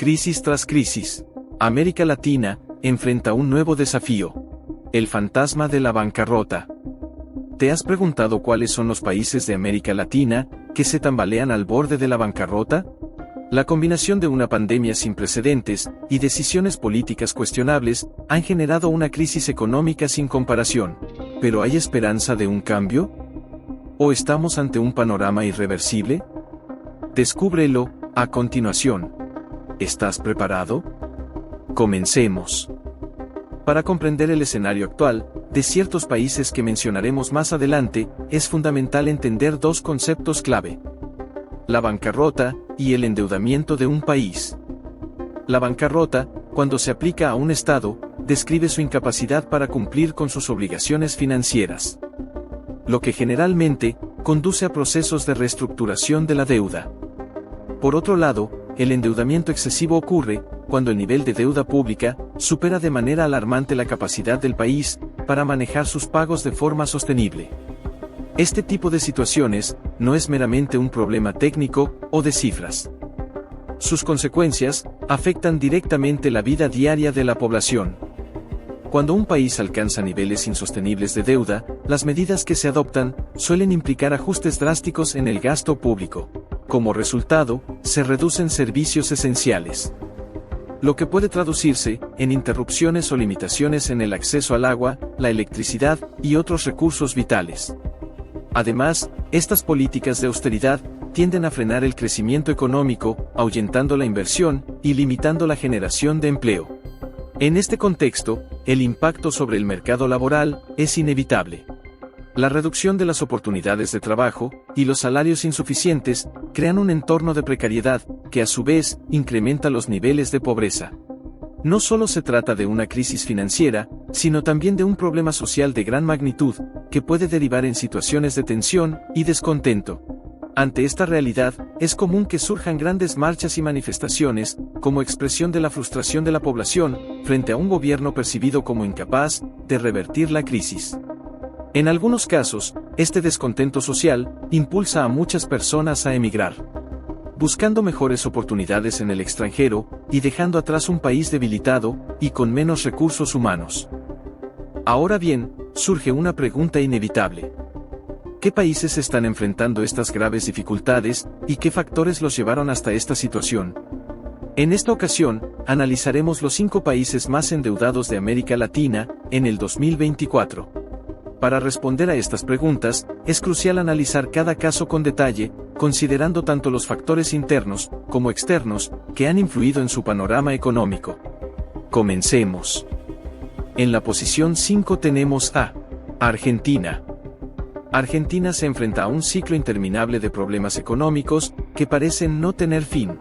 Crisis tras crisis. América Latina enfrenta un nuevo desafío: el fantasma de la bancarrota. ¿Te has preguntado cuáles son los países de América Latina que se tambalean al borde de la bancarrota? La combinación de una pandemia sin precedentes y decisiones políticas cuestionables han generado una crisis económica sin comparación. ¿Pero hay esperanza de un cambio? ¿O estamos ante un panorama irreversible? Descúbrelo a continuación. ¿Estás preparado? Comencemos. Para comprender el escenario actual de ciertos países que mencionaremos más adelante, es fundamental entender dos conceptos clave: la bancarrota y el endeudamiento de un país. La bancarrota, cuando se aplica a un Estado, describe su incapacidad para cumplir con sus obligaciones financieras, lo que generalmente conduce a procesos de reestructuración de la deuda. Por otro lado, el endeudamiento excesivo ocurre cuando el nivel de deuda pública supera de manera alarmante la capacidad del país para manejar sus pagos de forma sostenible. Este tipo de situaciones no es meramente un problema técnico o de cifras. Sus consecuencias afectan directamente la vida diaria de la población. Cuando un país alcanza niveles insostenibles de deuda, las medidas que se adoptan suelen implicar ajustes drásticos en el gasto público. Como resultado, se reducen servicios esenciales, lo que puede traducirse en interrupciones o limitaciones en el acceso al agua, la electricidad y otros recursos vitales. Además, estas políticas de austeridad tienden a frenar el crecimiento económico, ahuyentando la inversión y limitando la generación de empleo. En este contexto, el impacto sobre el mercado laboral es inevitable. La reducción de las oportunidades de trabajo y los salarios insuficientes crean un entorno de precariedad que a su vez incrementa los niveles de pobreza. No solo se trata de una crisis financiera, sino también de un problema social de gran magnitud que puede derivar en situaciones de tensión y descontento. Ante esta realidad, es común que surjan grandes marchas y manifestaciones como expresión de la frustración de la población frente a un gobierno percibido como incapaz de revertir la crisis. En algunos casos, este descontento social impulsa a muchas personas a emigrar, buscando mejores oportunidades en el extranjero y dejando atrás un país debilitado y con menos recursos humanos. Ahora bien, surge una pregunta inevitable: ¿qué países están enfrentando estas graves dificultades y qué factores los llevaron hasta esta situación? En esta ocasión, analizaremos los 5 países más endeudados de América Latina en el 2024. Para responder a estas preguntas, es crucial analizar cada caso con detalle, considerando tanto los factores internos como externos que han influido en su panorama económico. Comencemos. En la posición 5 tenemos a Argentina. Argentina se enfrenta a un ciclo interminable de problemas económicos que parecen no tener fin.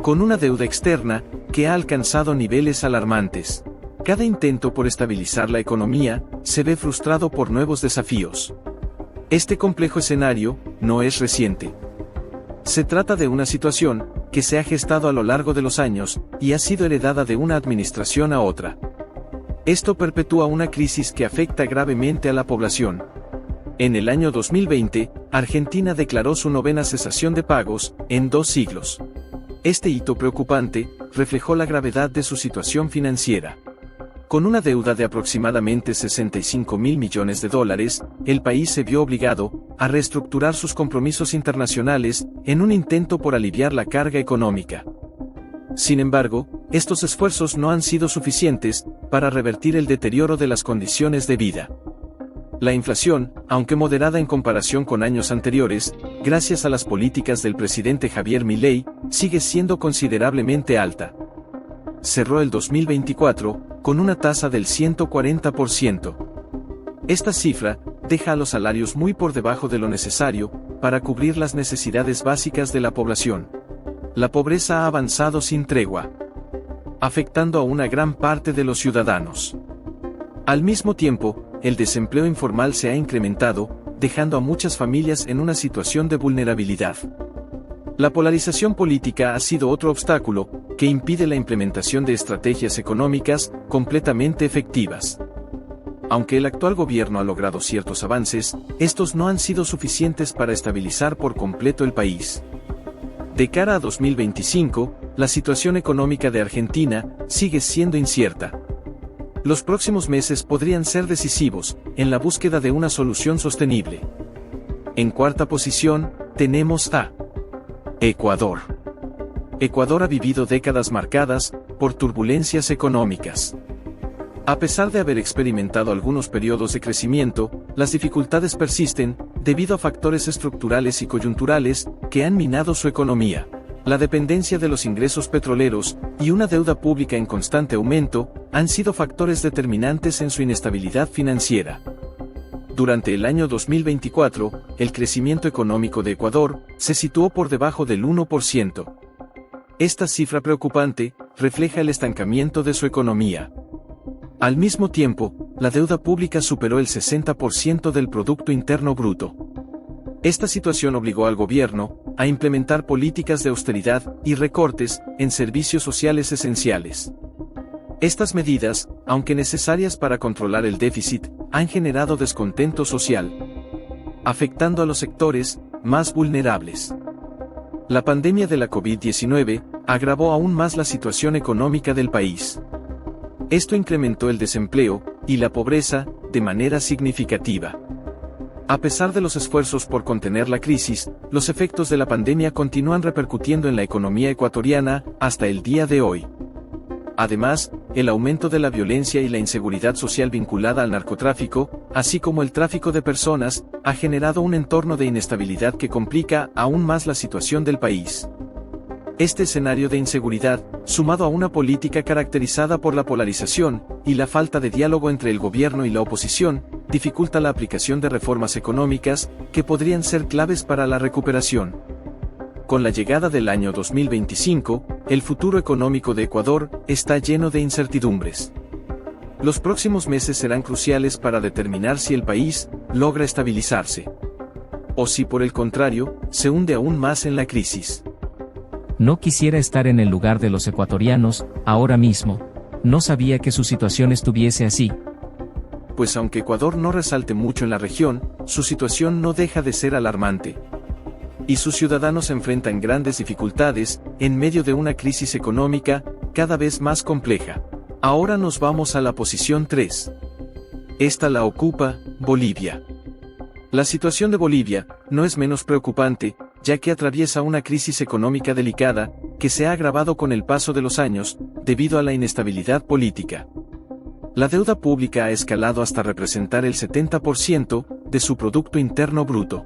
Con una deuda externa que ha alcanzado niveles alarmantes, cada intento por estabilizar la economía se ve frustrado por nuevos desafíos. Este complejo escenario no es reciente. Se trata de una situación que se ha gestado a lo largo de los años y ha sido heredada de una administración a otra. Esto perpetúa una crisis que afecta gravemente a la población. En el año 2020, Argentina declaró su 9ª cesación de pagos en 2 siglos. Este hito preocupante reflejó la gravedad de su situación financiera. Con una deuda de aproximadamente $65.000 millones, el país se vio obligado a reestructurar sus compromisos internacionales en un intento por aliviar la carga económica. Sin embargo, estos esfuerzos no han sido suficientes para revertir el deterioro de las condiciones de vida. La inflación, aunque moderada en comparación con años anteriores, gracias a las políticas del presidente Javier Milei, sigue siendo considerablemente alta. Cerró el 2024 con una tasa del 140%. Esta cifra deja a los salarios muy por debajo de lo necesario para cubrir las necesidades básicas de la población. La pobreza ha avanzado sin tregua, afectando a una gran parte de los ciudadanos. Al mismo tiempo, el desempleo informal se ha incrementado, dejando a muchas familias en una situación de vulnerabilidad. La polarización política ha sido otro obstáculo que impide la implementación de estrategias económicas completamente efectivas. Aunque el actual gobierno ha logrado ciertos avances, estos no han sido suficientes para estabilizar por completo el país. De cara a 2025, la situación económica de Argentina sigue siendo incierta. Los próximos meses podrían ser decisivos en la búsqueda de una solución sostenible. En cuarta posición, tenemos a Ecuador. Ecuador ha vivido décadas marcadas por turbulencias económicas. A pesar de haber experimentado algunos periodos de crecimiento, las dificultades persisten debido a factores estructurales y coyunturales que han minado su economía. La dependencia de los ingresos petroleros y una deuda pública en constante aumento han sido factores determinantes en su inestabilidad financiera. Durante el año 2024, el crecimiento económico de Ecuador se situó por debajo del 1%. Esta cifra preocupante refleja el estancamiento de su economía. Al mismo tiempo, la deuda pública superó el 60% del Producto Interno Bruto. Esta situación obligó al gobierno a implementar políticas de austeridad y recortes en servicios sociales esenciales. Estas medidas, aunque necesarias para controlar el déficit, han generado descontento social, afectando a los sectores más vulnerables. La pandemia de la COVID-19 agravó aún más la situación económica del país. Esto incrementó el desempleo y la pobreza de manera significativa. A pesar de los esfuerzos por contener la crisis, los efectos de la pandemia continúan repercutiendo en la economía ecuatoriana hasta el día de hoy. Además, el aumento de la violencia y la inseguridad social vinculada al narcotráfico, así como el tráfico de personas, ha generado un entorno de inestabilidad que complica aún más la situación del país. Este escenario de inseguridad, sumado a una política caracterizada por la polarización y la falta de diálogo entre el gobierno y la oposición, dificulta la aplicación de reformas económicas que podrían ser claves para la recuperación. Con la llegada del año 2025, el futuro económico de Ecuador está lleno de incertidumbres. Los próximos meses serán cruciales para determinar si el país logra estabilizarse, o si por el contrario, se hunde aún más en la crisis. No quisiera estar en el lugar de los ecuatorianos, ahora mismo. No sabía que su situación estuviese así. Pues aunque Ecuador no resalte mucho en la región, su situación no deja de ser alarmante. Y sus ciudadanos enfrentan grandes dificultades en medio de una crisis económica cada vez más compleja. Ahora nos vamos a la posición 3. Esta la ocupa Bolivia. La situación de Bolivia no es menos preocupante, ya que atraviesa una crisis económica delicada, que se ha agravado con el paso de los años, debido a la inestabilidad política. La deuda pública ha escalado hasta representar el 70% de su Producto Interno Bruto.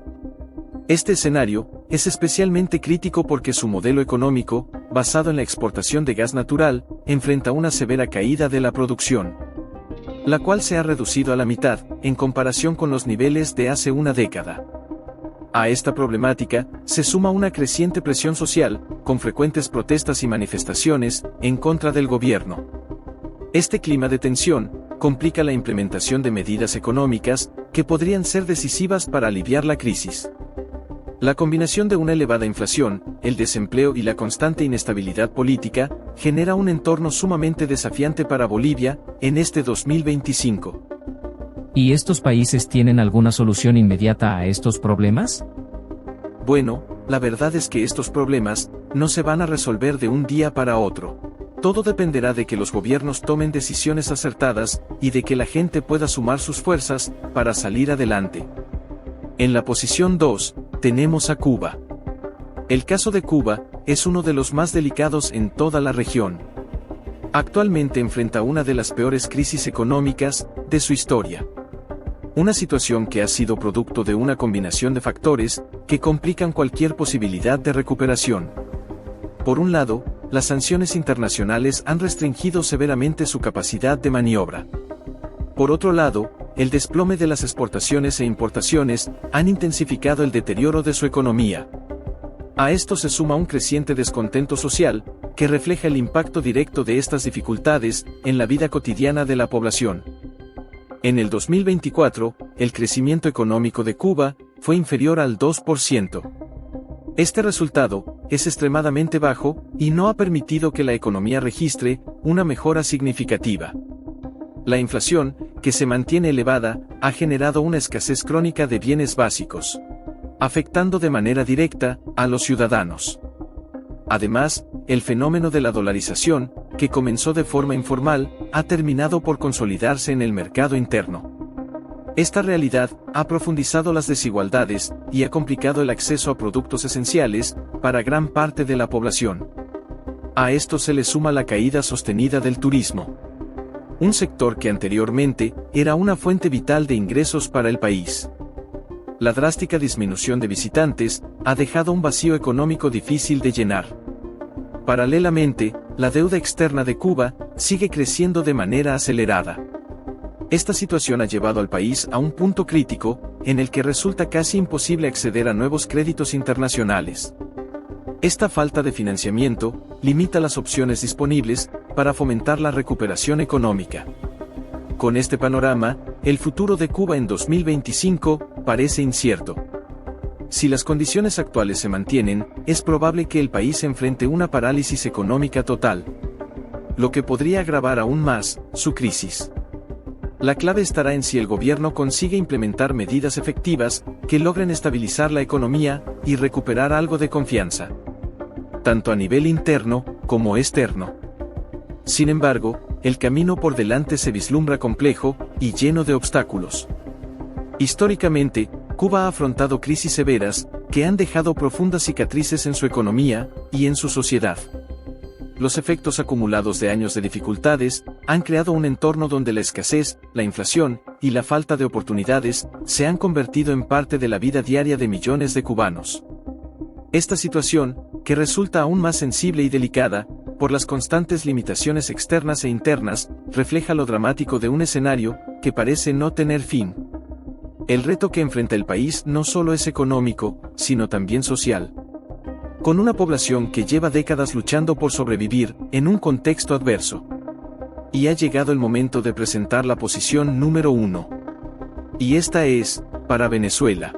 Este escenario es especialmente crítico porque su modelo económico, basado en la exportación de gas natural, enfrenta una severa caída de la producción, la cual se ha reducido a la mitad, en comparación con los niveles de hace una década. A esta problemática se suma una creciente presión social, con frecuentes protestas y manifestaciones en contra del gobierno. Este clima de tensión complica la implementación de medidas económicas que podrían ser decisivas para aliviar la crisis. La combinación de una elevada inflación, el desempleo y la constante inestabilidad política genera un entorno sumamente desafiante para Bolivia en este 2025. ¿Y estos países tienen alguna solución inmediata a estos problemas? Bueno, la verdad es que estos problemas no se van a resolver de un día para otro. Todo dependerá de que los gobiernos tomen decisiones acertadas y de que la gente pueda sumar sus fuerzas para salir adelante. En la posición 2, tenemos a Cuba. El caso de Cuba es uno de los más delicados en toda la región. Actualmente enfrenta una de las peores crisis económicas de su historia. Una situación que ha sido producto de una combinación de factores que complican cualquier posibilidad de recuperación. Por un lado, las sanciones internacionales han restringido severamente su capacidad de maniobra. Por otro lado, el desplome de las exportaciones e importaciones han intensificado el deterioro de su economía. A esto se suma un creciente descontento social, que refleja el impacto directo de estas dificultades en la vida cotidiana de la población. En el 2024, el crecimiento económico de Cuba fue inferior al 2%. Este resultado es extremadamente bajo y no ha permitido que la economía registre una mejora significativa. La inflación, que se mantiene elevada, ha generado una escasez crónica de bienes básicos, afectando de manera directa a los ciudadanos. Además, el fenómeno de la dolarización, que comenzó de forma informal, ha terminado por consolidarse en el mercado interno. Esta realidad ha profundizado las desigualdades y ha complicado el acceso a productos esenciales para gran parte de la población. A esto se le suma la caída sostenida del turismo, un sector que anteriormente era una fuente vital de ingresos para el país. La drástica disminución de visitantes ha dejado un vacío económico difícil de llenar. Paralelamente, la deuda externa de Cuba sigue creciendo de manera acelerada. Esta situación ha llevado al país a un punto crítico, en el que resulta casi imposible acceder a nuevos créditos internacionales. Esta falta de financiamiento limita las opciones disponibles para fomentar la recuperación económica. Con este panorama, el futuro de Cuba en 2025 parece incierto. Si las condiciones actuales se mantienen, es probable que el país enfrente una parálisis económica total, lo que podría agravar aún más su crisis. La clave estará en si el gobierno consigue implementar medidas efectivas que logren estabilizar la economía y recuperar algo de confianza, tanto a nivel interno como externo. Sin embargo, el camino por delante se vislumbra complejo y lleno de obstáculos. Históricamente, Cuba ha afrontado crisis severas que han dejado profundas cicatrices en su economía y en su sociedad. Los efectos acumulados de años de dificultades han creado un entorno donde la escasez, la inflación y la falta de oportunidades se han convertido en parte de la vida diaria de millones de cubanos. Esta situación, que resulta aún más sensible y delicada, por las constantes limitaciones externas e internas, refleja lo dramático de un escenario que parece no tener fin. El reto que enfrenta el país no solo es económico, sino también social. Con una población que lleva décadas luchando por sobrevivir en un contexto adverso. Y ha llegado el momento de presentar la posición número 1. Y esta es, para Venezuela.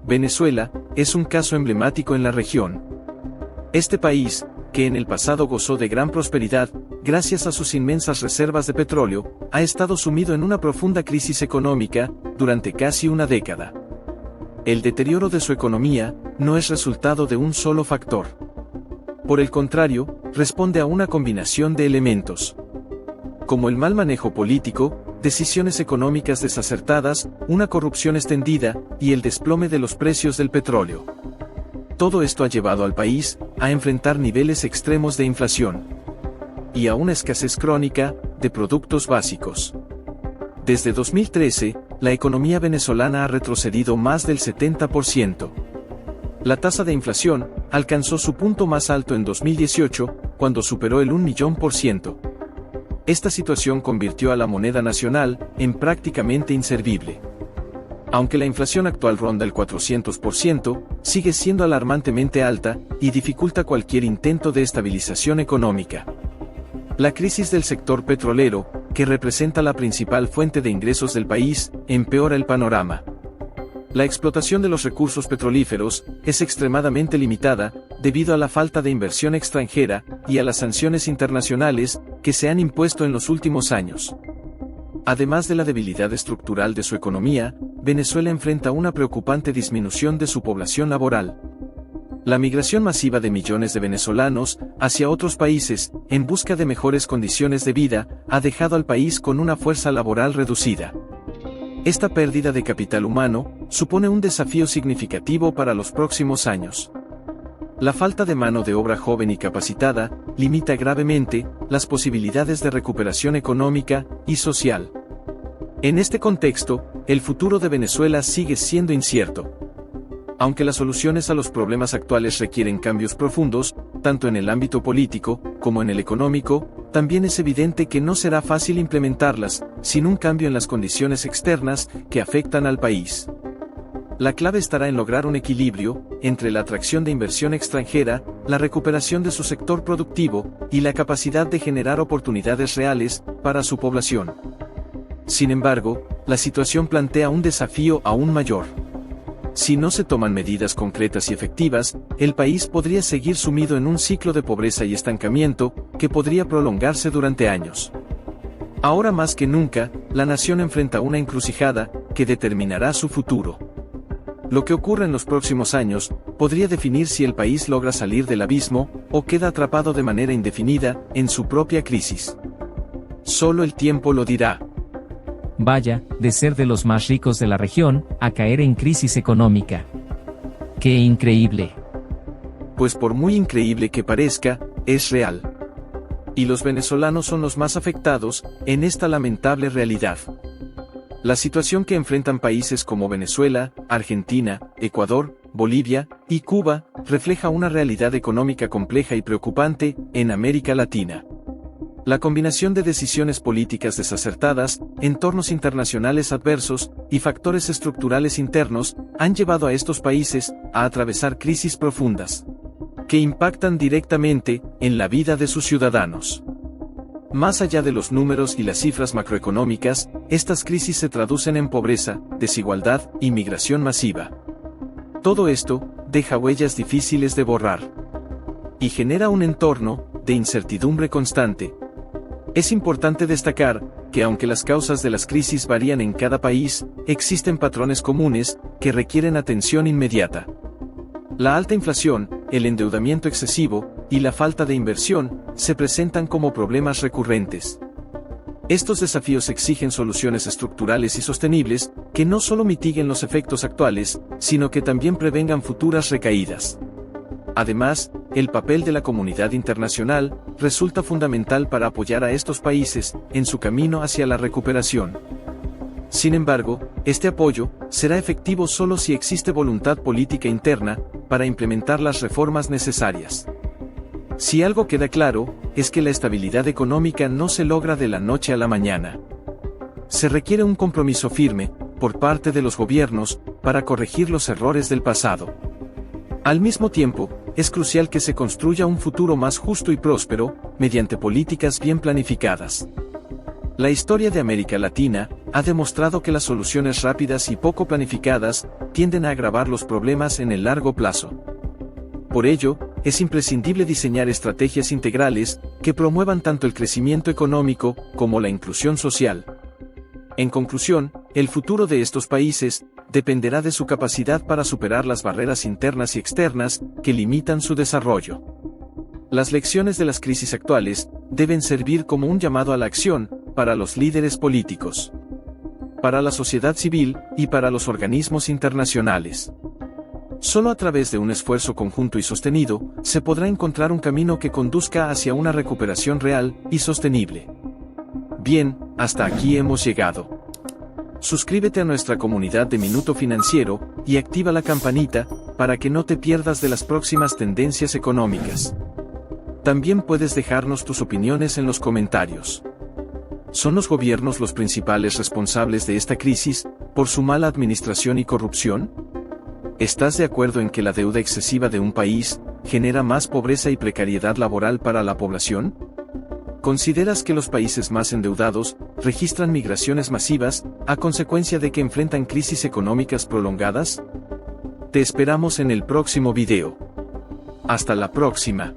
Venezuela es un caso emblemático en la región. Este país, que en el pasado gozó de gran prosperidad, gracias a sus inmensas reservas de petróleo, ha estado sumido en una profunda crisis económica durante casi una década. El deterioro de su economía no es resultado de un solo factor. Por el contrario, responde a una combinación de elementos, como el mal manejo político, decisiones económicas desacertadas, una corrupción extendida y el desplome de los precios del petróleo. Todo esto ha llevado al país a enfrentar niveles extremos de inflación y a una escasez crónica de productos básicos. Desde 2013, la economía venezolana ha retrocedido más del 70%. La tasa de inflación alcanzó su punto más alto en 2018, cuando superó el 1.000.000%. Esta situación convirtió a la moneda nacional en prácticamente inservible. Aunque la inflación actual ronda el 400%, sigue siendo alarmantemente alta y dificulta cualquier intento de estabilización económica. La crisis del sector petrolero, que representa la principal fuente de ingresos del país, empeora el panorama. La explotación de los recursos petrolíferos es extremadamente limitada, debido a la falta de inversión extranjera y a las sanciones internacionales que se han impuesto en los últimos años. Además de la debilidad estructural de su economía, Venezuela enfrenta una preocupante disminución de su población laboral. La migración masiva de millones de venezolanos hacia otros países, en busca de mejores condiciones de vida, ha dejado al país con una fuerza laboral reducida. Esta pérdida de capital humano supone un desafío significativo para los próximos años. La falta de mano de obra joven y capacitada limita gravemente las posibilidades de recuperación económica y social. En este contexto, el futuro de Venezuela sigue siendo incierto. Aunque las soluciones a los problemas actuales requieren cambios profundos, tanto en el ámbito político como en el económico, también es evidente que no será fácil implementarlas sin un cambio en las condiciones externas que afectan al país. La clave estará en lograr un equilibrio entre la atracción de inversión extranjera, la recuperación de su sector productivo y la capacidad de generar oportunidades reales para su población. Sin embargo, la situación plantea un desafío aún mayor. Si no se toman medidas concretas y efectivas, el país podría seguir sumido en un ciclo de pobreza y estancamiento que podría prolongarse durante años. Ahora más que nunca, la nación enfrenta una encrucijada que determinará su futuro. lo que ocurra en los próximos años podría definir si el país logra salir del abismo o queda atrapado de manera indefinida en su propia crisis. Solo el tiempo lo dirá. Vaya, de ser de los más ricos de la región, a caer en crisis económica. ¡Qué increíble! Pues por muy increíble que parezca, es real. Y los venezolanos son los más afectados en esta lamentable realidad. La situación que enfrentan países como Venezuela, Argentina, Ecuador, Bolivia y Cuba refleja una realidad económica compleja y preocupante en América Latina. La combinación de decisiones políticas desacertadas, entornos internacionales adversos y factores estructurales internos han llevado a estos países a atravesar crisis profundas que impactan directamente en la vida de sus ciudadanos. Más allá de los números y las cifras macroeconómicas, estas crisis se traducen en pobreza, desigualdad y migración masiva. Todo esto deja huellas difíciles de borrar y genera un entorno de incertidumbre constante. Es importante destacar que aunque las causas de las crisis varían en cada país, existen patrones comunes que requieren atención inmediata. La alta inflación, el endeudamiento excesivo y la falta de inversión se presentan como problemas recurrentes. Estos desafíos exigen soluciones estructurales y sostenibles que no solo mitiguen los efectos actuales, sino que también prevengan futuras recaídas. Además, el papel de la comunidad internacional resulta fundamental para apoyar a estos países en su camino hacia la recuperación. Sin embargo, este apoyo será efectivo solo si existe voluntad política interna para implementar las reformas necesarias. Si algo queda claro, es que la estabilidad económica no se logra de la noche a la mañana. Se requiere un compromiso firme, por parte de los gobiernos, para corregir los errores del pasado. Al mismo tiempo, es crucial que se construya un futuro más justo y próspero, mediante políticas bien planificadas. La historia de América Latina ha demostrado que las soluciones rápidas y poco planificadas tienden a agravar los problemas en el largo plazo. Por ello, es imprescindible diseñar estrategias integrales que promuevan tanto el crecimiento económico como la inclusión social. En conclusión, el futuro de estos países dependerá de su capacidad para superar las barreras internas y externas que limitan su desarrollo. Las lecciones de las crisis actuales deben servir como un llamado a la acción para los líderes políticos, para la sociedad civil y para los organismos internacionales. Solo a través de un esfuerzo conjunto y sostenido, se podrá encontrar un camino que conduzca hacia una recuperación real y sostenible. Bien, hasta aquí hemos llegado. Suscríbete a nuestra comunidad de Minuto Financiero y activa la campanita para que no te pierdas de las próximas tendencias económicas. También puedes dejarnos tus opiniones en los comentarios. ¿Son los gobiernos los principales responsables de esta crisis, por su mala administración y corrupción? ¿Estás de acuerdo en que la deuda excesiva de un país genera más pobreza y precariedad laboral para la población? ¿Consideras que los países más endeudados registran migraciones masivas a consecuencia de que enfrentan crisis económicas prolongadas? Te esperamos en el próximo video. Hasta la próxima.